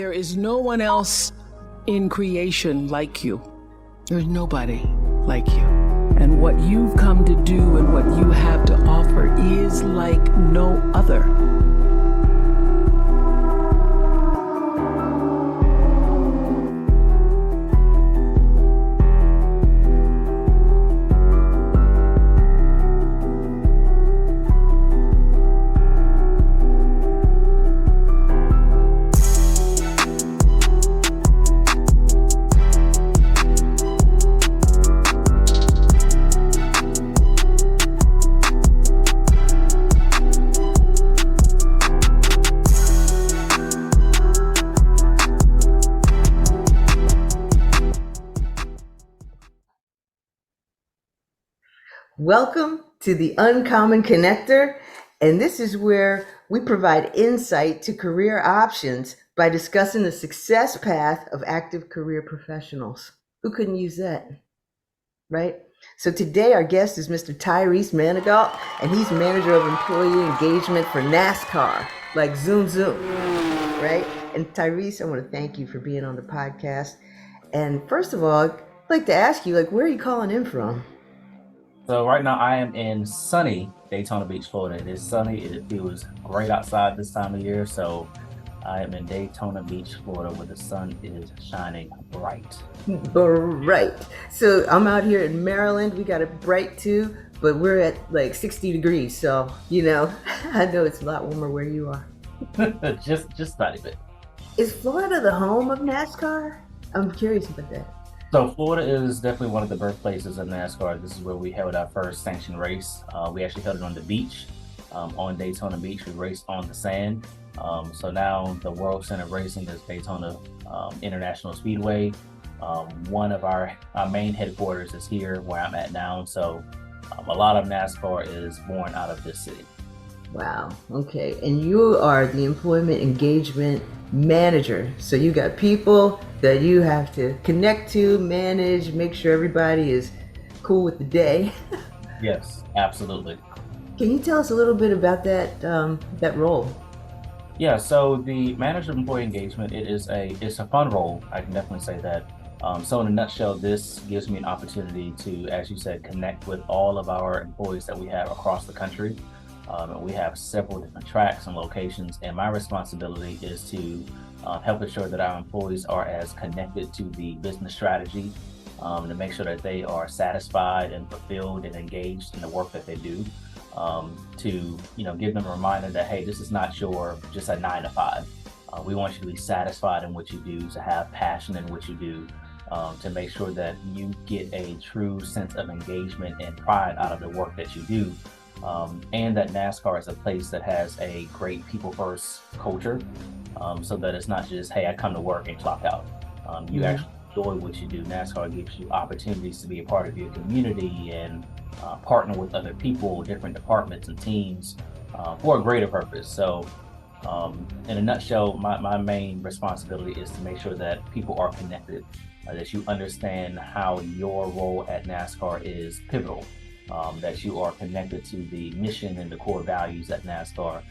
There is no one else in creation like you. There's nobody like you. And what you've come to do and what you have to offer is like no other. Welcome to the Uncommon Connector, and this is where we provide insight to career options by discussing the success path of active career professionals. Who couldn't use that, right? So today our guest is Mr. Tyrese Manigault, and he's manager of employee engagement for NASCAR, like zoom, zoom, right? And Tyrese, I want to thank you for being on the podcast. And first of all, I'd like to ask you, where are you calling in from? So right now I am in sunny Daytona Beach, Florida. It is sunny. It feels great outside this time of year. So I am in Daytona Beach, Florida, where the sun is shining bright. Bright. So I'm out here in Maryland. We got it bright too, but we're at 60 degrees. So, I know it's a lot warmer where you are. just a tiny bit. Is Florida the home of NASCAR? I'm curious about that. So Florida is definitely one of the birthplaces of NASCAR. This is where we held our first sanctioned race. We actually held it on the beach, on Daytona Beach. We raced on the sand. So now the World Center of Racing is Daytona International Speedway. One of our main headquarters is here where I'm at now. So a lot of NASCAR is born out of this city. Wow. Okay. And you are the employment engagement manager. So you got people that you have to connect to, manage, make sure everybody is cool with the day. Yes, absolutely. Can you tell us a little bit about that role? Yeah, so the manager of employee engagement, it's a fun role. I can definitely say that. So in a nutshell, this gives me an opportunity to, as you said, connect with all of our employees that we have across the country. And we have several different tracks and locations, and my responsibility is to help ensure that our employees are as connected to the business strategy, to make sure that they are satisfied and fulfilled and engaged in the work that they do, to give them a reminder that, hey, this is not just a 9 to 5. We want you to be satisfied in what you do, to have passion in what you do, to make sure that you get a true sense of engagement and pride out of the work that you do. And that NASCAR is a place that has a great people first culture, so that it's not just, hey, I come to work and clock out. You actually enjoy what you do. NASCAR gives you opportunities to be a part of your community and partner with other people, different departments and teams for a greater purpose. So in a nutshell, my main responsibility is to make sure that people are connected, that you understand how your role at NASCAR is pivotal. That you are connected to the mission and the core values at NASCAR.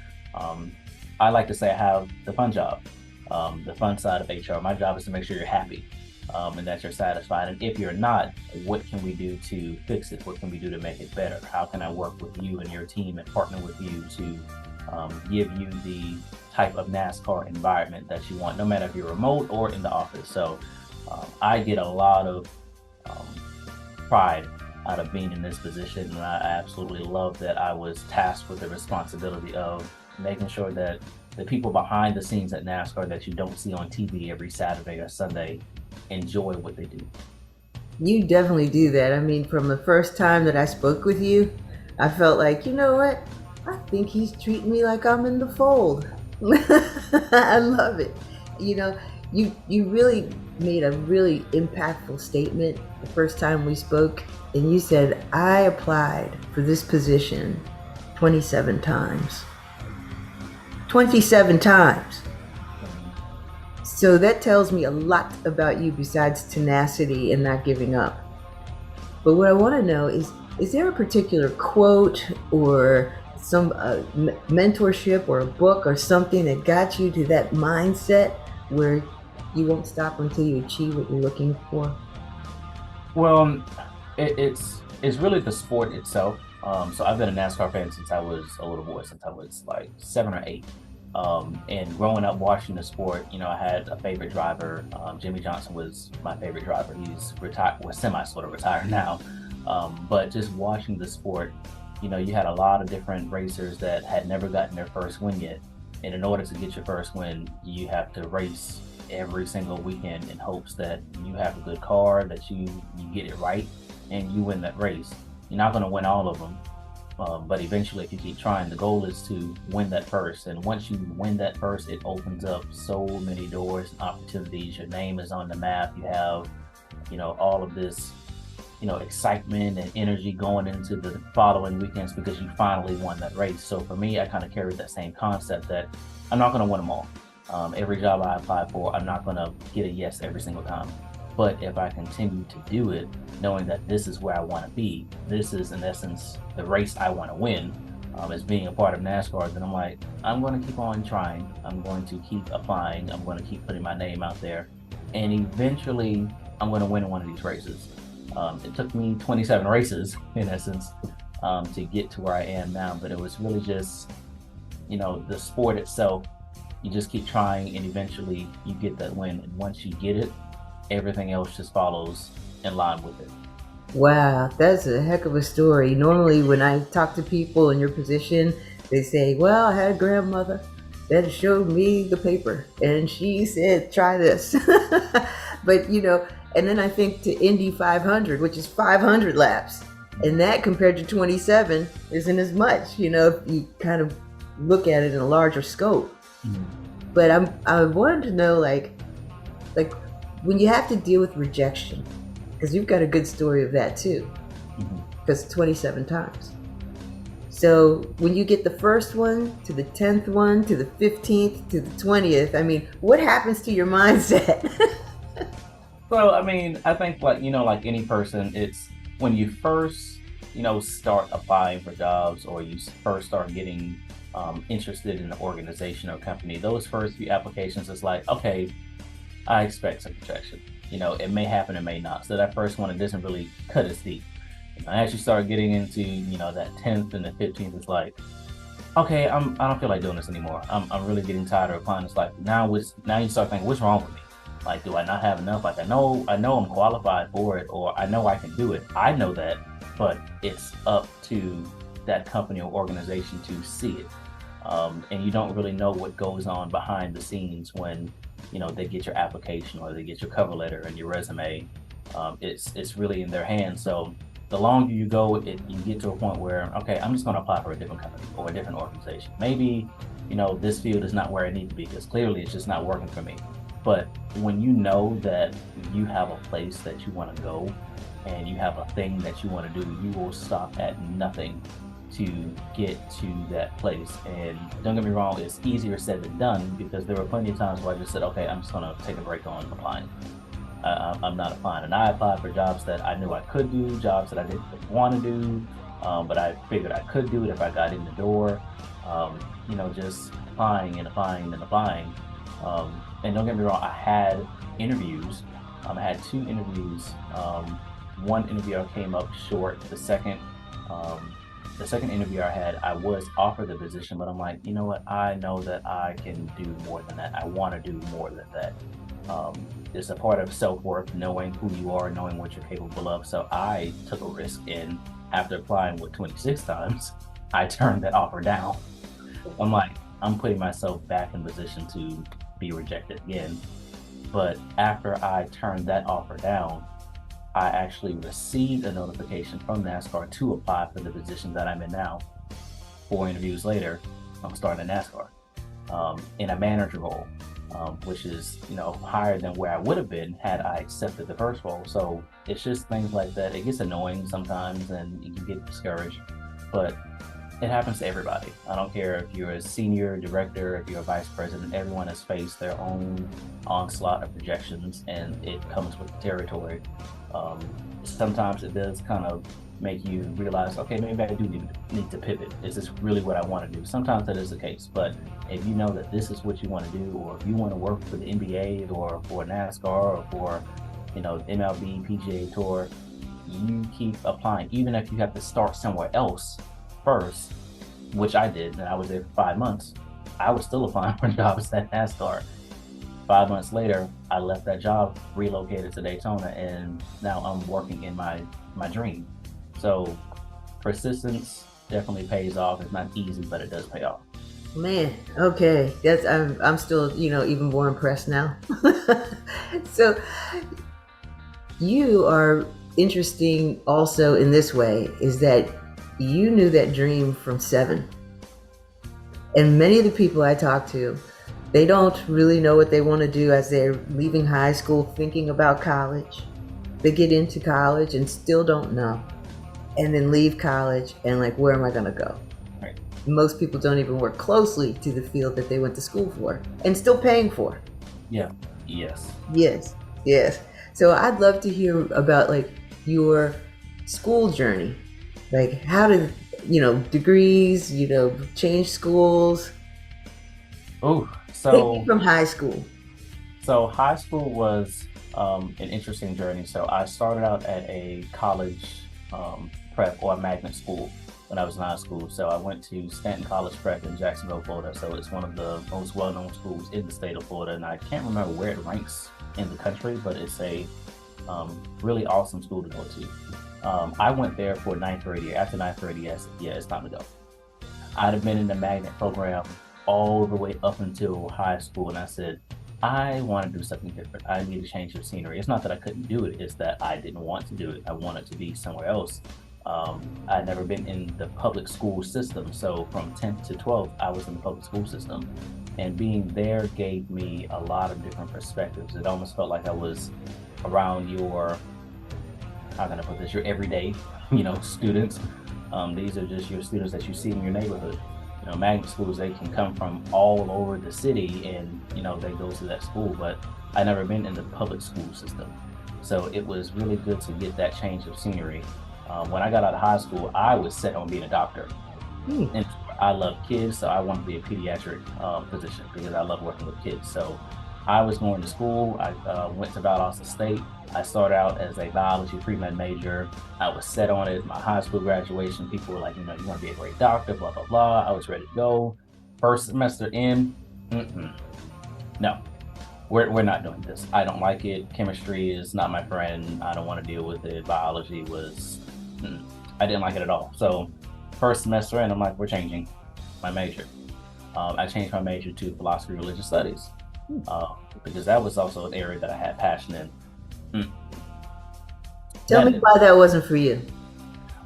I like to say I have the fun job, the fun side of HR. My job is to make sure you're happy and that you're satisfied. And if you're not, what can we do to fix it? What can we do to make it better? How can I work with you and your team and partner with you to give you the type of NASCAR environment that you want, no matter if you're remote or in the office. So I get a lot of pride out of being in this position, and I absolutely love that I was tasked with the responsibility of making sure that the people behind the scenes at NASCAR that you don't see on TV every Saturday or Sunday enjoy what they do. You definitely do that. I mean, from the first time that I spoke with you, I felt like, you know what? I think he's treating me like I'm in the fold. I love it. You really made a really impactful statement the first time we spoke, and you said, I applied for this position 27 times. 27 times. So that tells me a lot about you besides tenacity and not giving up. But what I want to know is there a particular quote or some mentorship or a book or something that got you to that mindset where you won't stop until you achieve what you're looking for? Well, it's really the sport itself. So I've been a NASCAR fan since I was a little boy, since I was like 7 or 8. And growing up watching the sport, I had a favorite driver. Jimmy Johnson was my favorite driver. He's retired, well, semi sort of retired now. But just watching the sport, you had a lot of different racers that had never gotten their first win yet. And in order to get your first win, you have to race every single weekend in hopes that you have a good car, that you get it right, and you win that race. You're not going to win all of them, but eventually, if you keep trying, the goal is to win that first. And once you win that first, it opens up so many doors and opportunities. Your name is on the map. You have, all of this, excitement and energy going into the following weekends because you finally won that race. So for me, I kind of carried that same concept that I'm not going to win them all. Every job I apply for, I'm not going to get a yes every single time. But if I continue to do it, knowing that this is where I want to be, this is in essence the race I want to win, as being a part of NASCAR, then I'm like, I'm going to keep on trying. I'm going to keep applying. I'm going to keep putting my name out there. And eventually, I'm going to win one of these races. It took me 27 races, in essence, to get to where I am now. But it was really just, the sport itself. You just keep trying, and eventually you get that win. And once you get it, everything else just follows in line with it. Wow, that's a heck of a story. Normally, when I talk to people in your position, they say, well, I had a grandmother that showed me the paper and she said, try this. But, and then I think to Indy 500, which is 500 laps. And that compared to 27 isn't as much, if you kind of look at it in a larger scope. Mhm. But I wanted to know, like when you have to deal with rejection, because you've got a good story of that too, because 27 times. So when you get the first one to the 10th one to the 15th to the 20th, I mean, what happens to your mindset? Well, I mean, I think like any person, it's when you first, start applying for jobs, or you first start getting interested in an organization or company, those first few applications, it's like, okay, I expect some rejection. It may happen, it may not. So that first one, it doesn't really cut as deep. As you start getting into, that 10th and the 15th, it's like, okay, I don't feel like doing this anymore. I'm really getting tired of applying. It's like, now you start thinking, what's wrong with me? Like, do I not have enough? Like, I know I'm qualified for it, or I know I can do it. I know that, but it's up to that company or organization to see it. And you don't really know what goes on behind the scenes when, they get your application or they get your cover letter and your resume. It's really in their hands. So the longer you go, you get to a point where, okay, I'm just going to apply for a different company or a different organization. Maybe, this field is not where I need to be because clearly it's just not working for me. But when you know that you have a place that you want to go and you have a thing that you want to do, you will stop at nothing to get to that place. And don't get me wrong, it's easier said than done, because there were plenty of times where I just said, okay, I'm just going to take a break on applying. I'm not applying. And I applied for jobs that I knew I could do, jobs that I didn't want to do, but I figured I could do it if I got in the door. Just applying and applying and applying. And don't get me wrong, I had interviews. I had 2 interviews. One interview I came up short. The second interview I had, I was offered the position, but I'm like, you know what? I know that I can do more than that. I want to do more than that. It's a part of self-worth, knowing who you are, knowing what you're capable of. So I took a risk, and after applying 26 times, I turned that offer down. I'm like, I'm putting myself back in position to be rejected again. But after I turned that offer down, I actually received a notification from NASCAR to apply for the position that I'm in now. 4 interviews later, I'm starting at NASCAR in a manager role, which is, higher than where I would have been had I accepted the first role. So it's just things like that. It gets annoying sometimes and you can get discouraged, but it happens to everybody. I don't care if you're a senior director, if you're a vice president, everyone has faced their own onslaught of rejections, and it comes with the territory. Sometimes it does kind of make you realize, okay, maybe I do need to pivot. Is this really what I want to do? Sometimes that is the case, but if you know that this is what you want to do, or if you want to work for the NBA or for NASCAR or for, MLB, PGA Tour, you keep applying, even if you have to start somewhere else first, which I did, and I was there for 5 months. I was still applying for jobs at NASCAR. 5 months later, I left that job, relocated to Daytona, and now I'm working in my dream. So persistence definitely pays off. It's not easy, but it does pay off. Man, okay. I'm still, even more impressed now. So you are interesting also in this way, is that you knew that dream from 7. And many of the people I talk to, they don't really know what they want to do as they're leaving high school, thinking about college. They get into college and still don't know. And then leave college and like, where am I going to go? Right. Most people don't even work closely to the field that they went to school for and still paying for. Yeah. Yes. Yes. So I'd love to hear about like your school journey. Like how did, degrees, change schools? Oh, Take me from high school. So high school was an interesting journey. So I started out at a college prep or magnet school when I was in high school. So I went to Stanton College Prep in Jacksonville, Florida. So it's one of the most well-known schools in the state of Florida. And I can't remember where it ranks in the country, but it's a really awesome school to go to. I went there for 9th grade year. After 9th grade year, I said, yeah, it's time to go. I'd have been in the magnet program all the way up until high school. And I said, I want to do something different. I need to change the scenery. It's not that I couldn't do it. It's that I didn't want to do it. I wanted to be somewhere else. I'd never been in the public school system. So from 10th to 12th, I was in the public school system. And being there gave me a lot of different perspectives. It almost felt like I was around your, how can I put this, your everyday, students. These are just your students that you see in your neighborhood. Magnet schools, they can come from all over the city and, they go to that school, but I never been in the public school system. So it was really good to get that change of scenery. When I got out of high school, I was set on being a doctor. And I love kids, so I wanted to be a pediatric physician because I love working with kids. So I was going to school. I went to Valdosta State. I started out as a biology pre-med major. I was set on it. My high school graduation, people were like, you want to be a great doctor, blah, blah, blah. I was ready to go. First semester in, no, we're not doing this. I don't like it. Chemistry is not my friend. I don't want to deal with it. Biology was, I didn't like it at all. So first semester in, I'm like, we're changing my major. I changed my major to philosophy and religious studies because that was also an area that I had passion in. Tell me why that wasn't for you.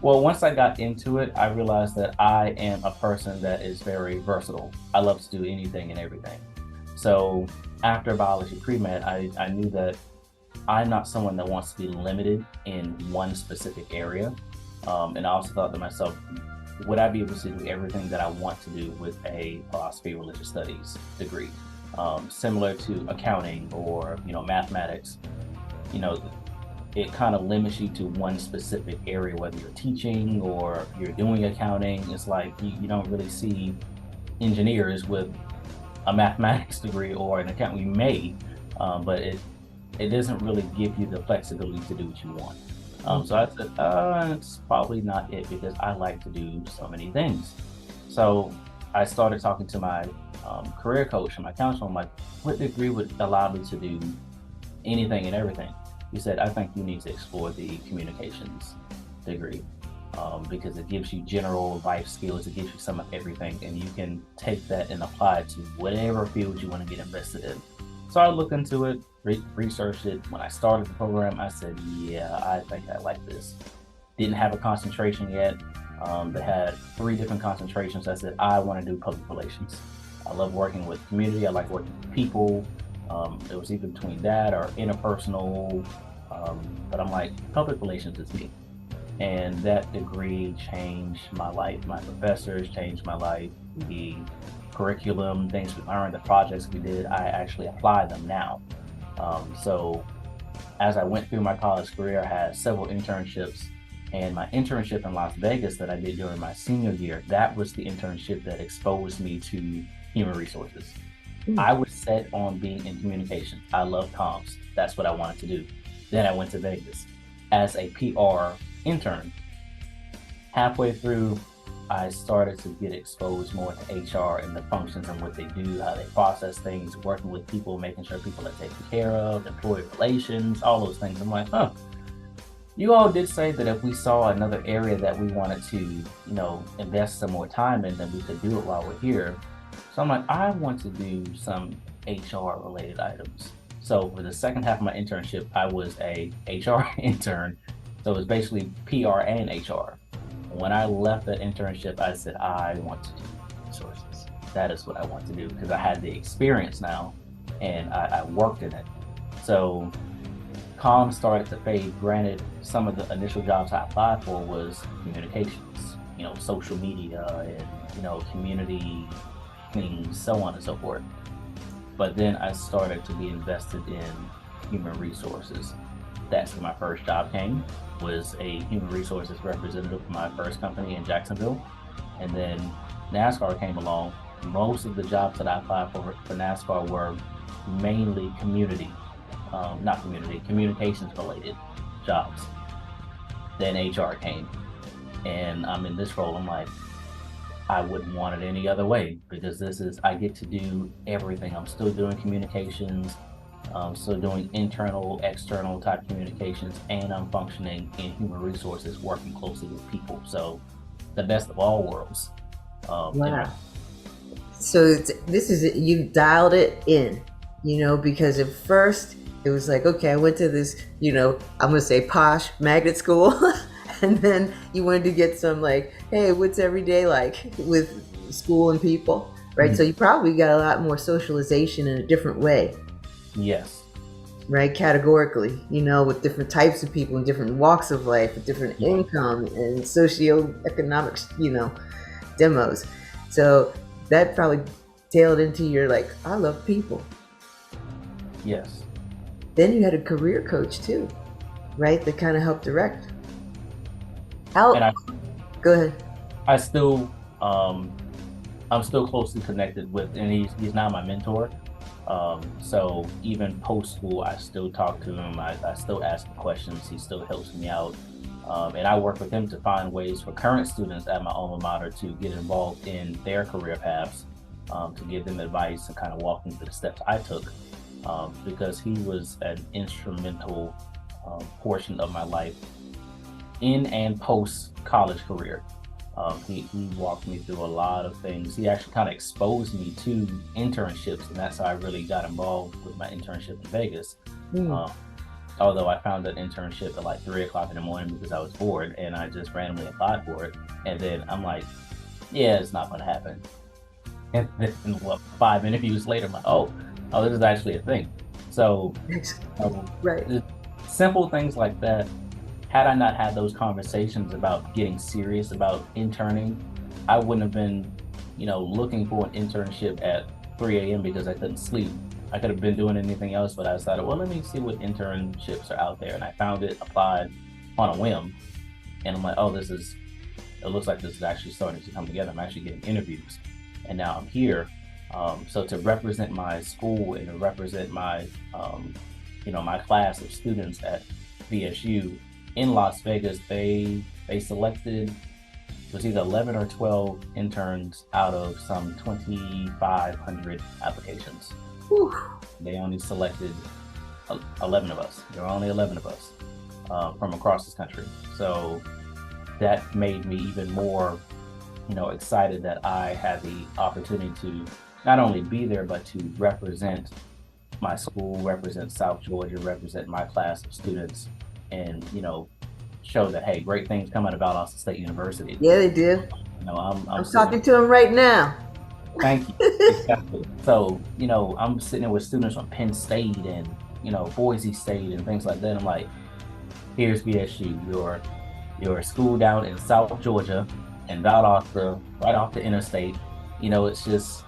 Well, once I got into it, I realized that I am a person that is very versatile. I love to do anything and everything. So after biology pre-med, I knew that I'm not someone that wants to be limited in one specific area. And I also thought to myself, would I be able to do everything that I want to do with a philosophy religious studies degree? Similar to accounting or, mathematics. It kind of limits you to one specific area, whether you're teaching or you're doing accounting. It's like you don't really see engineers with a mathematics degree or an accounting. You may, but it doesn't really give you the flexibility to do what you want. So I said, it's probably not it because I like to do so many things. So I started talking to my career coach and my counselor. I'm like, what degree would allow me to do anything and everything? He said, I think you need to explore the communications degree because it gives you general life skills. It gives you some of everything, and you can take that and apply it to whatever field you want to get invested in. So I looked into it, researched it. When I started the program, I said, yeah, I think I like this. Didn't have a concentration yet. They had 3 different concentrations. I said, I want to do public relations. I love working with community. I like working with people. It was either between that or interpersonal, but I'm like, public relations is me. And that degree changed my life. My professors changed my life. The curriculum, things we learned, the projects we did, I actually apply them now. So as I went through my college career, I had several internships And my internship in Las Vegas that I did during my senior year, that was the internship that exposed me to human resources. I was set on being in communication. I love comms. That's what I wanted to do. Then I went to Vegas as a PR intern. Halfway through, I started to get exposed more to HR and the functions and what they do, how they process things, working with people, making sure people are taken care of, employee relations, all those things. I'm like, you all did say that if we saw another area that we wanted to, invest some more time in, then we could do it while we're here. So I'm like, I want to do some HR related items. So for the second half of my internship, I was a HR intern. So it was basically PR and HR. When I left that internship, I said, I want to do resources. That is what I want to do because I had the experience now and I worked in it. So comms started to fade. Granted, some of the initial jobs I applied for was communications, social media and, community things, so on and so forth. But then I started to be invested in human resources. That's where my first job came, was a human resources representative for my first company in Jacksonville. And then NASCAR came along. Most of the jobs that I applied for NASCAR were mainly communications related jobs. Then HR came and I'm in this role. I'm like, I wouldn't want it any other way because I get to do everything. I'm still doing communications, still doing internal, external type communications, and I'm functioning in human resources, working closely with people. So the best of all worlds. Wow. So you dialed it in, because at first it was like, okay, I went to this, I'm going to say posh magnet school. And then you wanted to get some like, hey, what's every day like with school and people, right? Mm-hmm. So you probably got a lot more socialization in a different way. Yes. Right, categorically, with different types of people in different walks of life, with different income and socioeconomic, demos. So that probably tailed into your like, I love people. Yes. Then you had a career coach too, right? That kind of helped direct. Go ahead. I'm still closely connected with, and he's now my mentor. So even post school, I still talk to him. I still ask him questions. He still helps me out. And I work with him to find ways for current students at my alma mater to get involved in their career paths, to give them advice and kind of walk them through the steps I took, because he was an instrumental portion of my life in and post college career. He walked me through a lot of things. He actually kind of exposed me to internships, and that's how I really got involved with my internship in Vegas. Although I found an internship at like 3 o'clock in the morning because I was bored and I just randomly applied for it. And then I'm like, yeah, it's not going to happen. And then 5 interviews later, I'm like, oh, this is actually a thing. So right. Simple things like that. Had I not had those conversations about getting serious about interning, I wouldn't have been, looking for an internship at 3 a.m. because I couldn't sleep. I could have been doing anything else, but I decided, well, let me see what internships are out there. And I found it, applied on a whim. And I'm like, it looks like this is actually starting to come together. I'm actually getting interviews. And now I'm here. So to represent my school and to represent my, my class of students at VSU, in Las Vegas, they selected, it was either 11 or 12 interns out of some 2,500 applications. Whew. They only selected 11 of us. There were only 11 of us from across this country. So that made me even more, excited that I had the opportunity to not only be there, but to represent my school, represent South Georgia, represent my class of students, and show that, hey, great things come out of Valdosta State University. Yeah, they do. I'm talking to them right now. Thank you. Exactly. So I'm sitting there with students from Penn State and Boise State and things like that. I'm like, here's VSU, your school down in South Georgia and Valdosta, right off the interstate. It's just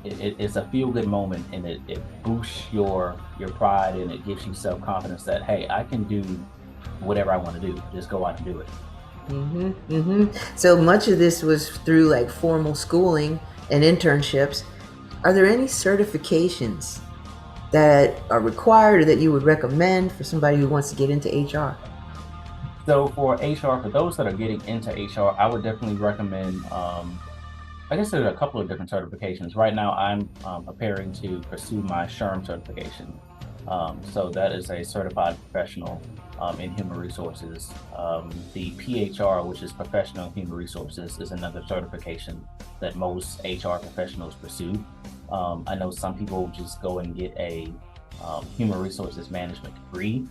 it's a feel-good moment, and it boosts your pride, and it gives you self-confidence that, hey, I can do whatever I want to do, just go out and do it. So much of this was through like formal schooling and internships. Are there any certifications that are required or that you would recommend for somebody who wants to get into HR? So for HR, for those that are getting into HR, I would definitely recommend, I guess there's a couple of different certifications. Right now, I'm preparing to pursue my SHRM certification. So that is a certified professional in human resources. The PHR, which is professional human resources, is another certification that most HR professionals pursue. I know some people just go and get a human resources management degree.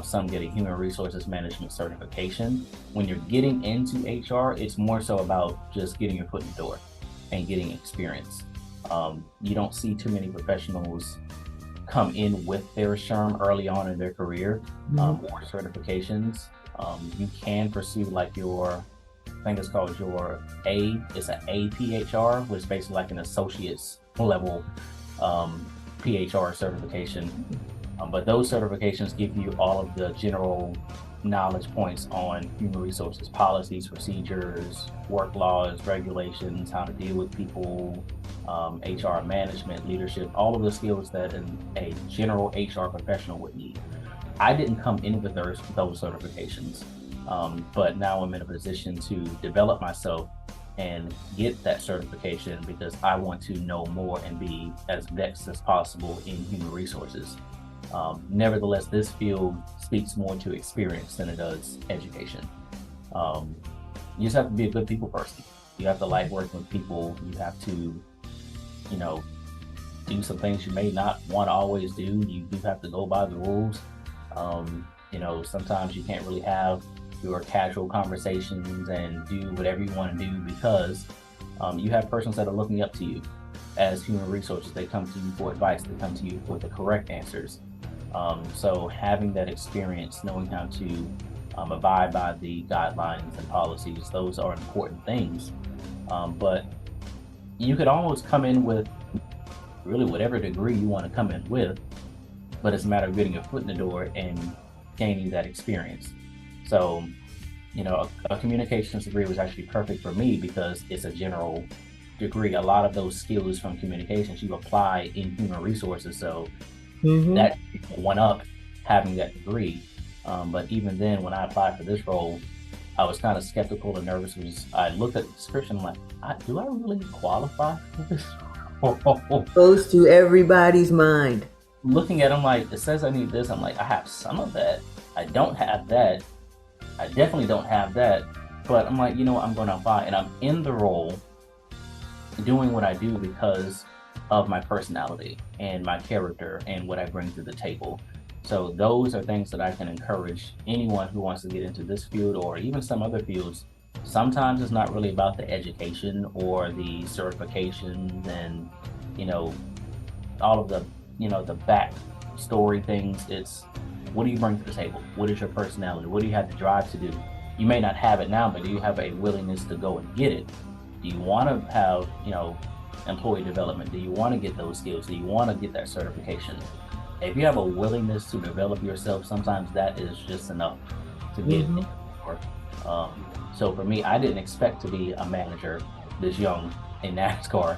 Some get a human resources management certification. When you're getting into HR, it's more so about just getting your foot in the door and getting experience. You don't see too many professionals come in with their SHRM early on in their career or certifications. You can pursue like your, I think it's called your it's an APHR, which is basically like an associate's level PHR certification. But those certifications give you all of the general knowledge points on human resources policies, procedures, work laws, regulations, how to deal with people, HR management, leadership, all of the skills that a general HR professional would need. I didn't come in with those certifications, but now I'm in a position to develop myself and get that certification because I want to know more and be as vexed as possible in human resources. Nevertheless, this field speaks more to experience than it does education. You just have to be a good people person. You have to like working with people. You have to, do some things you may not want to always do. You do have to go by the rules. Sometimes you can't really have your casual conversations and do whatever you want to do because you have persons that are looking up to you as human resources. They come to you for advice. They come to you for the correct answers. So having that experience, knowing how to abide by the guidelines and policies, those are important things. But you could almost come in with really whatever degree you want to come in with, but it's a matter of getting your foot in the door and gaining that experience. So, a communications degree was actually perfect for me because it's a general degree. A lot of those skills from communications you apply in human resources. So that went up having that degree. But even then, when I applied for this role, I was kind of skeptical and nervous because I looked at the description like, do I really qualify for this? Goes to everybody's mind. Looking at them like, it says I need this. I'm like, I have some of that. I don't have that. I definitely don't have that. But I'm like, I'm going to apply. And I'm in the role doing what I do because of my personality and my character and what I bring to the table. So those are things that I can encourage anyone who wants to get into this field or even some other fields. Sometimes it's not really about the education or the certifications and, all of the, the back story things. It's what do you bring to the table? What is your personality? What do you have the drive to do? You may not have it now, but do you have a willingness to go and get it? Do you want to have, employee development? Do you want to get those skills? Do you want to get that certification? If you have a willingness to develop yourself, sometimes that is just enough to get in. So for me, I didn't expect to be a manager this young in NASCAR,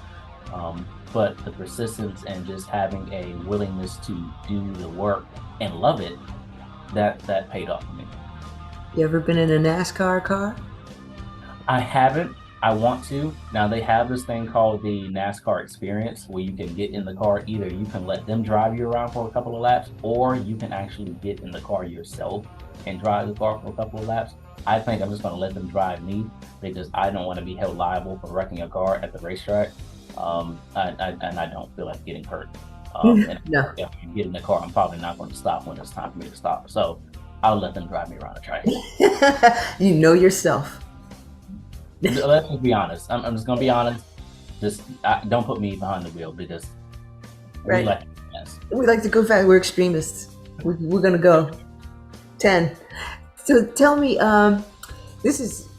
but the persistence and just having a willingness to do the work and love it, that paid off for me. You ever been in a NASCAR car? I haven't. I want to. Now they have this thing called the NASCAR experience where you can get in the car. Either you can let them drive you around for a couple of laps, or you can actually get in the car yourself and drive the car for a couple of laps. I think I'm just going to let them drive me because I don't want to be held liable for wrecking a car at the racetrack. And I don't feel like getting hurt. And No. if you get in the car, I'm probably not going to stop when it's time for me to stop. So I'll let them drive me around the track. You know yourself. Let's just be honest. I'm just going to be honest. Just don't put me behind the wheel because Right. we We like to go fast. We're extremists. We're going to go 10. So tell me, this is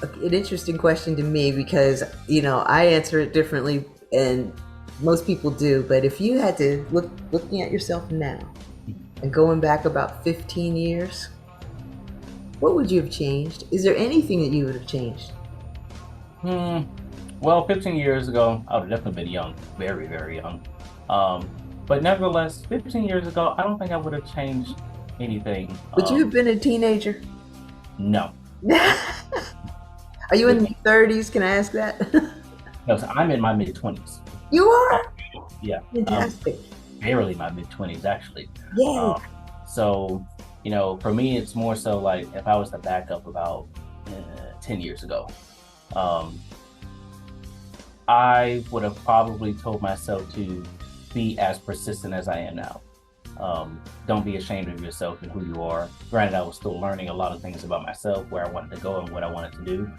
an interesting question to me because, I answer it differently and most people do. But if you had to looking at yourself now, and going back about 15 years, what would you have changed? Is there anything that you would have changed? Well, 15 years ago, I would have definitely been young, very, very young. But nevertheless, 15 years ago, I don't think I would have changed anything. Would you have been a teenager? No. Are you in your 30s? Can I ask that? No, so I'm in my mid-20s. You are? Yeah. Fantastic. Barely my mid-20s, actually. Yay. So, for me, it's more so like if I was to back up about 10 years ago, I would have probably told myself to be as persistent as I am now. Don't be ashamed of yourself and who you are. Granted, I was still learning a lot of things about myself, where I wanted to go and what I wanted to do.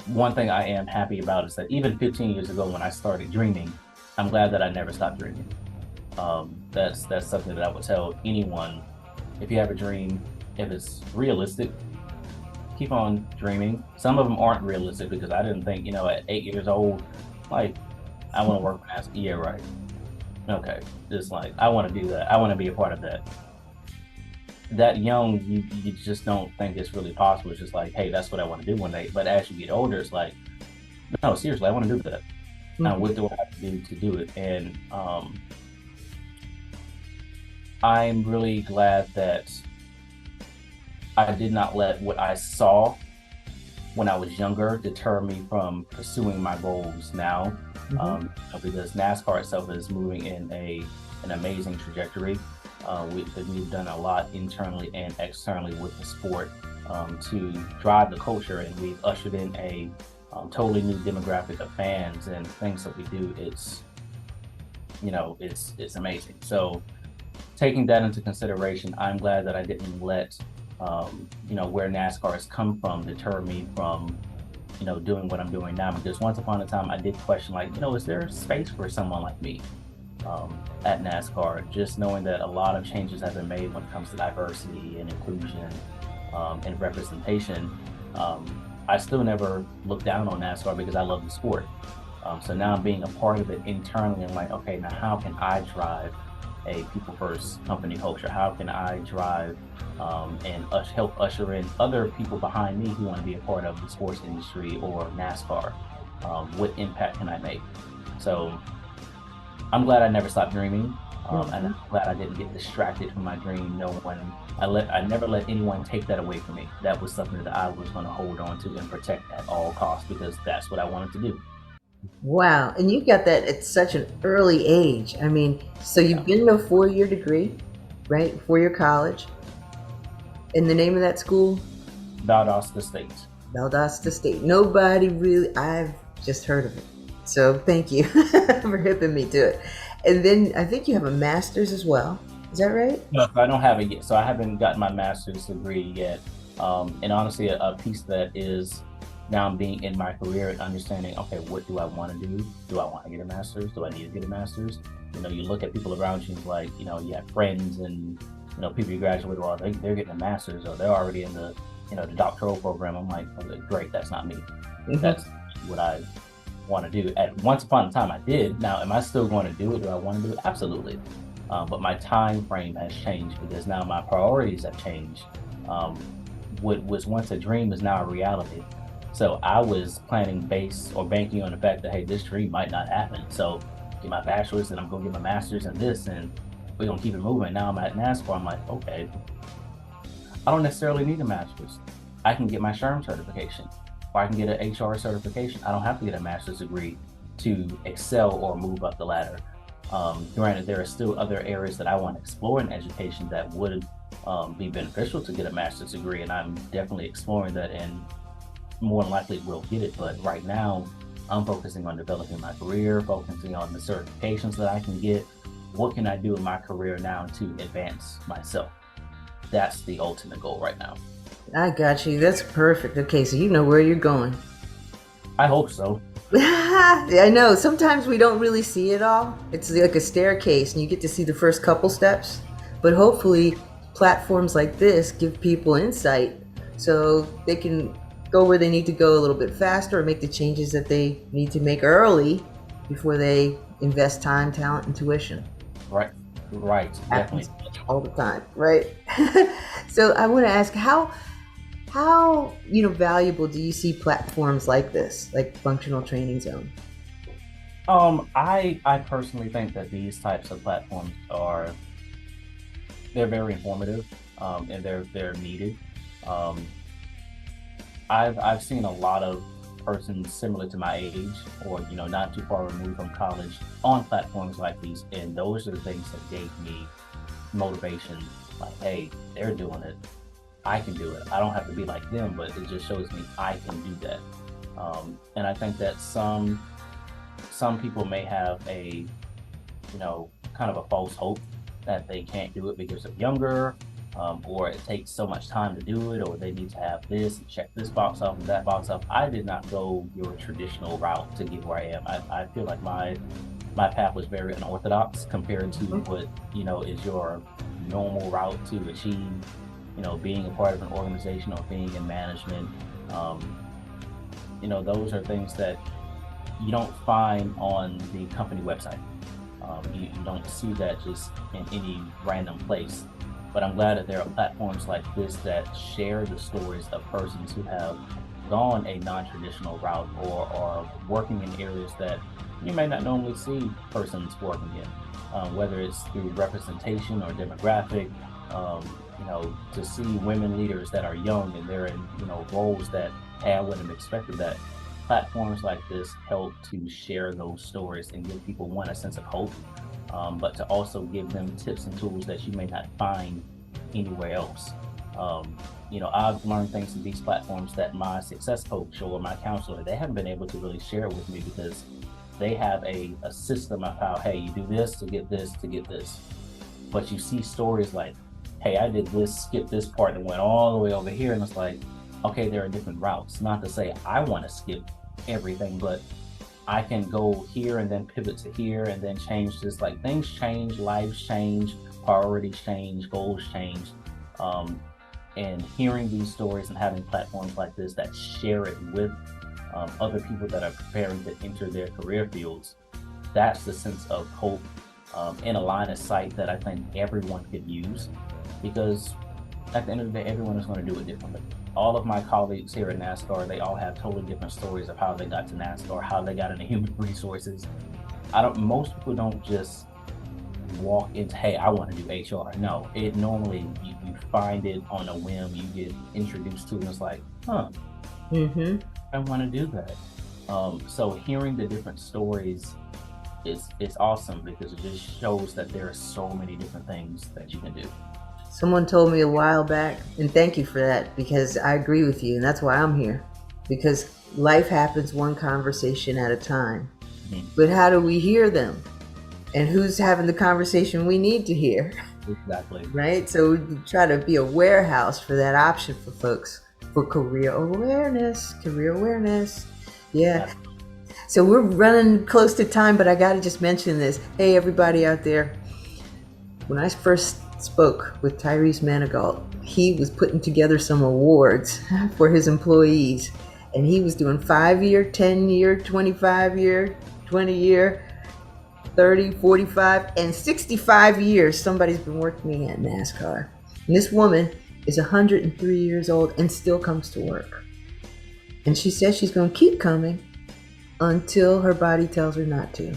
One thing I am happy about is that even 15 years ago when I started dreaming, I'm glad that I never stopped dreaming. That's something that I would tell anyone. If you have a dream, if it's realistic, keep on dreaming. Some of them aren't realistic because I didn't think, at 8 years old, like, I want to work as yeah, right. Okay, just like I want to do that. I want to be a part of that. That young, you just don't think it's really possible. It's just like, hey, that's what I want to do one day. But as you get older, it's like, no, seriously, I want to do that. Now, what do I have to do it? And I'm really glad that I did not let what I saw when I was younger deter me from pursuing my goals now. Because NASCAR itself is moving in an amazing trajectory. We've done a lot internally and externally with the sport to drive the culture, and we've ushered in a totally new demographic of fans and things that we do. It's amazing. So taking that into consideration, I'm glad that I didn't let where NASCAR has come from deter me from doing what I'm doing now. Because once upon a time I did question, like, is there space for someone like me at NASCAR? Just knowing that a lot of changes have been made when it comes to diversity and inclusion and representation. I still never looked down on NASCAR because I love the sport. So now being a part of it internally, I'm like, okay, now how can I drive a people first company culture? How can I drive and help usher in other people behind me who want to be a part of the sports industry or NASCAR? What impact can I make? So I'm glad I never stopped dreaming, and I'm glad I didn't get distracted from my dream. I never let anyone take that away from me. That was something that I was going to hold on to and protect at all costs because that's what I wanted to do. Wow. And you got that at such an early age. I mean, so you've been to a 4-year degree, right? 4-year college. And the name of that school? Valdosta State. Valdosta State. Nobody really, I've just heard of it. So thank you for hipping me to it. And then I think you have a master's as well. Is that right? No, I don't have it yet. So I haven't gotten my master's degree yet. And honestly, a piece that is now being in my career and understanding, okay, what do I want to do? Do I want to get a master's? Do I need to get a master's? You look at people around you, like, you have friends and, people you graduate with, they're getting a master's or they're already in the, the doctoral program. I'm like, okay, great, that's not me. That's what I want to do. Once upon a time I did. Now, am I still going to do it? Do I want to do it? Absolutely. But my time frame has changed because now my priorities have changed. What was once a dream is now a reality. So I was banking on the fact that, hey, this dream might not happen. So get my bachelor's and I'm going to get my master's in this and we're going to keep it moving. Now I'm at NASCAR. I'm like, okay, I don't necessarily need a master's. I can get my SHRM certification or I can get an HR certification. I don't have to get a master's degree to excel or move up the ladder. Granted, there are still other areas that I want to explore in education that would be beneficial to get a master's degree. And I'm definitely exploring that and more than likely will get it. But right now, I'm focusing on developing my career, focusing on the certifications that I can get. What can I do in my career now to advance myself? That's the ultimate goal right now. I got you. That's perfect. Okay, so you know where you're going. I hope so. I know. Sometimes we don't really see it all. It's like a staircase and you get to see the first couple steps. But hopefully platforms like this give people insight so they can go where they need to go a little bit faster or make the changes that they need to make early before they invest time, talent, and tuition. Right. Right, Happens definitely. all the time, right? So I want to ask how valuable do you see platforms like this, like Functional Training Zone? I personally think that these types of platforms are they're very informative, and they're needed. Um, I've seen a lot of persons similar to my age, or not too far removed from college, on platforms like these, and those are the things that gave me motivation. Like, hey, they're doing it, I can do it. I don't have to be like them, but it just shows me I can do that. And I think that some people may have a kind of a false hope that they can't do it because they're younger, or it takes so much time to do it, or they need to have this and check this box off and that box off. I did not go your traditional route to get where I am. I feel like my path was very unorthodox compared to what is your normal route to achieve being a part of an organization or being in management. Those are things that you don't find on the company website. You don't see that just in any random place. But I'm glad that there are platforms like this that share the stories of persons who have gone a non-traditional route, or are working in areas that you may not normally see persons working in, whether it's through representation or demographic. To see women leaders that are young and they're in roles that, hey, I wouldn't have expected that. Platforms like this help to share those stories and give people, one, a sense of hope, but to also give them tips and tools that you may not find anywhere else. I've learned things in these platforms that my success coach or my counselor, they haven't been able to really share with me, because they have a system of how, hey, you do this to get this to get this. But you see stories like, hey, I did this, skipped this part and went all the way over here. And it's like, okay, there are different routes. Not to say I want to skip everything, but I can go here and then pivot to here and then change this. Like, things change, lives change, priorities change, goals change. And hearing these stories and having platforms like this that share it with other people that are preparing to enter their career fields, that's the sense of hope, and a line of sight that I think everyone could use, because at the end of the day, everyone is going to do it differently. All of my colleagues here at NASCAR, they all have totally different stories of how they got to NASCAR, how they got into human resources. Most people don't just walk into, hey, I want to do HR. No, it normally, you find it on a whim, you get introduced to it, and it's like, huh, I want to do that. So hearing the different stories is awesome, because it just shows that there are so many different things that you can do. Someone told me a while back, and thank you for that, because I agree with you, and that's why I'm here. Because life happens one conversation at a time. Mhm. But how do we hear them? And who's having the conversation we need to hear? Exactly. Right? So we try to be a warehouse for that option for folks, for career awareness. Yeah. So we're running close to time, but I got to just mention this. Hey, everybody out there. When I first spoke with Tyrese Manigault, he was putting together some awards for his employees, and he was doing 5-year, 10-year, 25-year, 20-year, 30, 45, and 65 years somebody's been working at NASCAR. And this woman is 103 years old and still comes to work. And she says she's going to keep coming until her body tells her not to.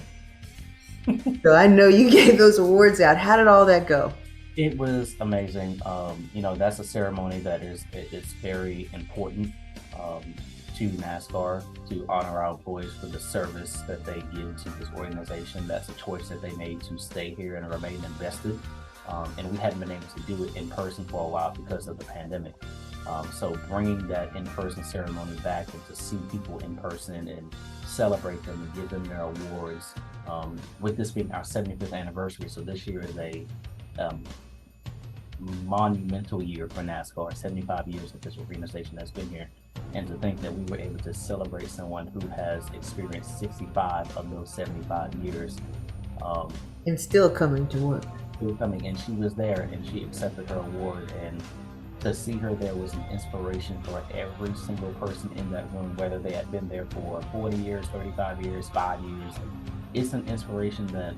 So I know you gave those awards out. How did all that go? It was amazing. That's a ceremony that it's very important to NASCAR, to honor our employees for the service that they give to this organization. That's a choice that they made to stay here and remain invested. And we hadn't been able to do it in person for a while because of the pandemic. So bringing that in-person ceremony back, and to see people in person and celebrate them and give them their awards, with this being our 75th anniversary. So this year is a monumental year for NASCAR. 75 years that this organization has been here, and to think that we were able to celebrate someone who has experienced 65 of those 75 years, and still coming to work. Still coming, and she was there, and she accepted her award, and to see her there was an inspiration for every single person in that room, whether they had been there for 40 years, 35 years, 5 years. It's an inspiration that,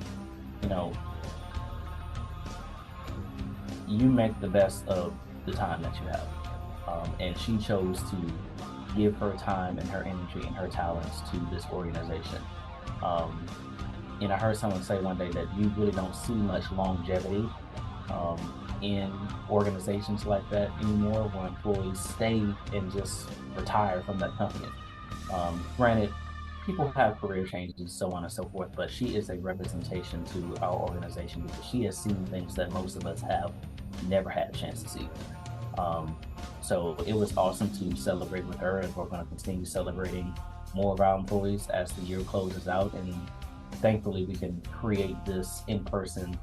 you make the best of the time that you have. And she chose to give her time and her energy and her talents to this organization. And I heard someone say one day that you really don't see much longevity in organizations like that anymore, where employees stay and just retire from that company. Granted, people have career changes, so on and so forth, but she is a representation to our organization because she has seen things that most of us have never had a chance to see. So it was awesome to celebrate with her, and we're going to continue celebrating more of our employees as the year closes out. And thankfully, we can create this in-person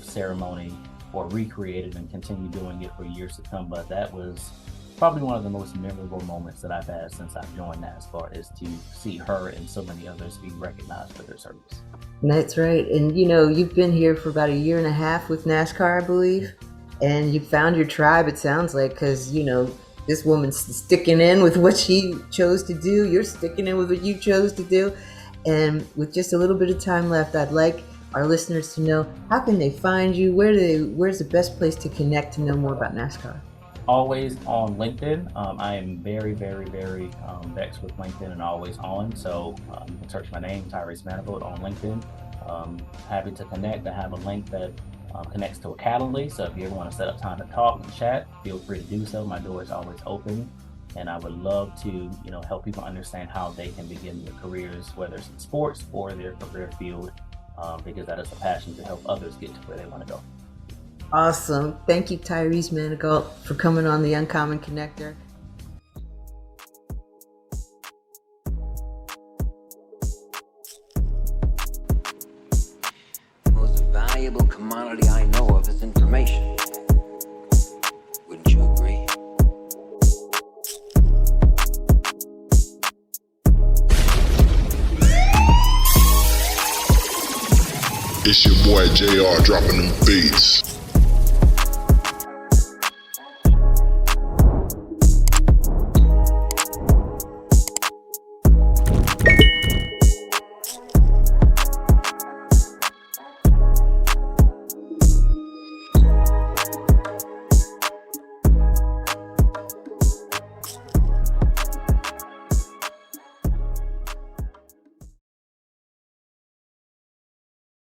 ceremony or recreate it and continue doing it for years to come. But that was probably one of the most memorable moments that I've had since I've joined NASCAR, is to see her and so many others be recognized for their service. That's right. And you've been here for about 1.5 years with NASCAR, I believe, and you found your tribe, it sounds like, because this woman's sticking in with what she chose to do. You're sticking in with what you chose to do. And with just a little bit of time left, I'd like our listeners to know, how can they find you? Where's the best place to connect to know more about NASCAR? Always on LinkedIn. I am very, very, very vexed with LinkedIn and always on. So you can search my name, Tyrese Manigault, on LinkedIn. Happy to connect. I have a link that connects to a Calendly. So if you ever want to set up time to talk and chat, feel free to do so. My door is always open. And I would love to, help people understand how they can begin their careers, whether it's in sports or their career field, because that is a passion to help others get to where they want to go. Awesome. Thank you, Tyrese Manigault, for coming on the Uncommon Connector. The most valuable commodity I know of is information. Wouldn't you agree? It's your boy JR dropping them beats.